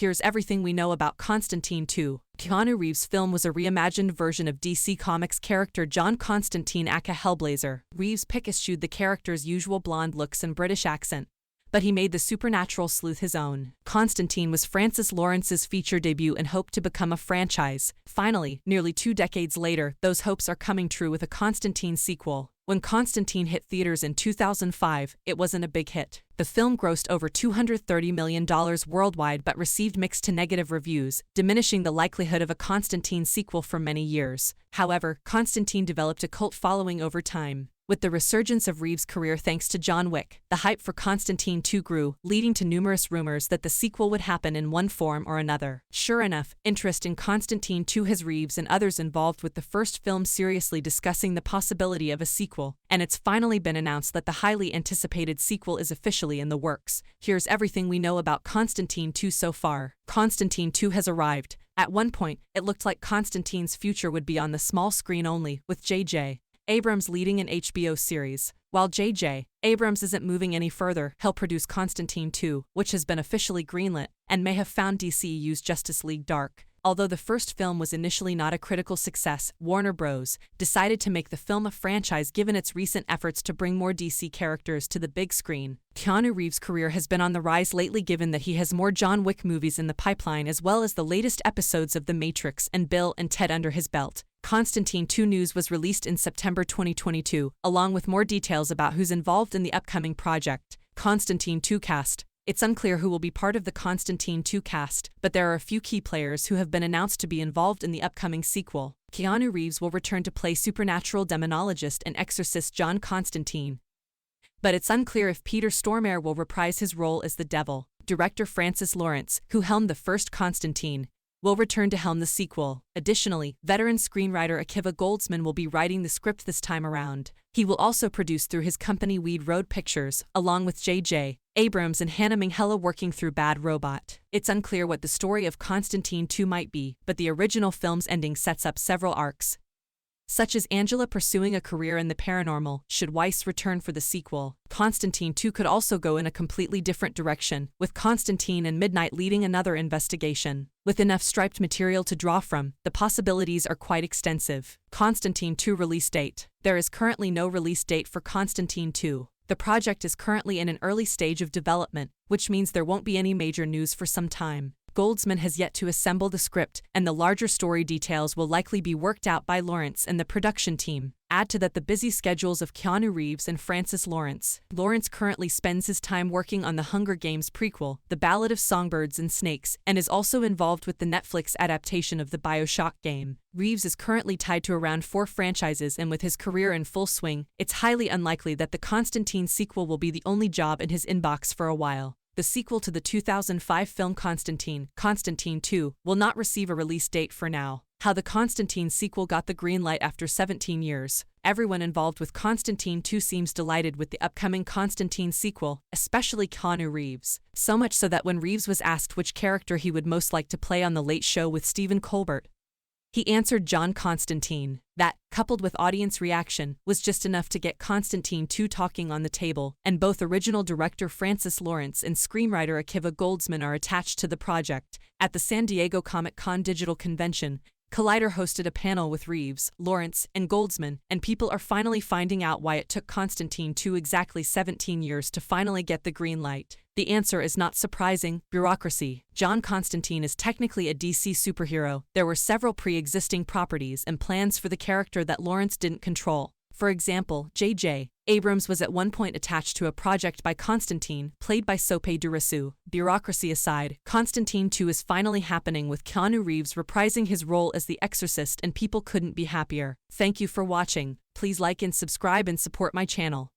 here's everything we know about Constantine 2. Keanu Reeves' film was a reimagined version of DC Comics character John Constantine aka Hellblazer. Reeves pick-eschewed the character's usual blonde looks and British accent, but he made the supernatural sleuth his own. Constantine was Francis Lawrence's feature debut and hoped to become a franchise. Finally, nearly 2 decades later, those hopes are coming true with a Constantine sequel. When Constantine hit theaters in 2005, it wasn't a big hit. The film grossed over $230 million worldwide but received mixed to negative reviews, diminishing the likelihood of a Constantine sequel for many years. However, Constantine developed a cult following over time. With the resurgence of Reeves' career thanks to John Wick, the hype for Constantine 2 grew, leading to numerous rumors that the sequel would happen in one form or another. Sure enough, interest in Constantine 2 has Reeves and others involved with the first film seriously discussing the possibility of a sequel, and it's finally been announced that the highly anticipated sequel is officially in the works. Here's everything we know about Constantine 2 so far. Constantine 2 has arrived. At one point, it looked like Constantine's future would be on the small screen only, with J.J. Abrams leading an HBO series. While J.J. Abrams isn't moving any further, he'll produce Constantine 2, which has been officially greenlit, and may have found DCEU's Justice League dark. Although the first film was initially not a critical success, Warner Bros. Decided to make the film a franchise given its recent efforts to bring more DC characters to the big screen. Keanu Reeves' career has been on the rise lately given that he has more John Wick movies in the pipeline as well as the latest episodes of The Matrix and Bill and Ted under his belt. Constantine 2 news was released in September 2022, along with more details about who's involved in the upcoming project. Constantine 2 cast. It's unclear who will be part of the Constantine 2 cast, but there are a few key players who have been announced to be involved in the upcoming sequel. Keanu Reeves will return to play supernatural demonologist and exorcist John Constantine, but it's unclear if Peter Stormare will reprise his role as the devil. Director Francis Lawrence, who helmed the first Constantine, will return to helm the sequel. Additionally, veteran screenwriter Akiva Goldsman will be writing the script this time around. He will also produce through his company Weed Road Pictures, along with J.J. Abrams and Hannah Minghella working through Bad Robot. It's unclear what the story of Constantine 2 might be, but the original film's ending sets up several arcs, such as Angela pursuing a career in the paranormal, should Weiss return for the sequel. Constantine 2 could also go in a completely different direction, with Constantine and Midnight leading another investigation. With enough striped material to draw from, the possibilities are quite extensive. Constantine 2 release date. There is currently no release date for Constantine 2. The project is currently in an early stage of development, which means there won't be any major news for some time. Goldsman has yet to assemble the script, and the larger story details will likely be worked out by Lawrence and the production team. Add to that the busy schedules of Keanu Reeves and Francis Lawrence. Lawrence currently spends his time working on the Hunger Games prequel, The Ballad of Songbirds and Snakes, and is also involved with the Netflix adaptation of the BioShock game. Reeves is currently tied to around 4 franchises, and with his career in full swing, it's highly unlikely that the Constantine sequel will be the only job in his inbox for a while. The sequel to the 2005 film Constantine, Constantine 2, will not receive a release date for now. How the Constantine sequel got the green light after 17 years. Everyone involved with Constantine 2 seems delighted with the upcoming Constantine sequel, especially Keanu Reeves. So much so that when Reeves was asked which character he would most like to play on The Late Show with Stephen Colbert, he answered John Constantine. That, coupled with audience reaction, was just enough to get Constantine 2 talking on the table, and both original director Francis Lawrence and screenwriter Akiva Goldsman are attached to the project. At the San Diego Comic-Con Digital Convention, Collider hosted a panel with Reeves, Lawrence, and Goldsman, and people are finally finding out why it took Constantine 2 exactly 17 years to finally get the green light. The answer is not surprising: bureaucracy. John Constantine is technically a DC superhero. There were several pre-existing properties and plans for the character that Lawrence didn't control. For example, J.J. Abrams was at one point attached to a project by Constantine, played by Sope Durasu. Bureaucracy aside, Constantine 2 is finally happening with Keanu Reeves reprising his role as the exorcist, and people couldn't be happier. Thank you for watching. Please like and subscribe and support my channel.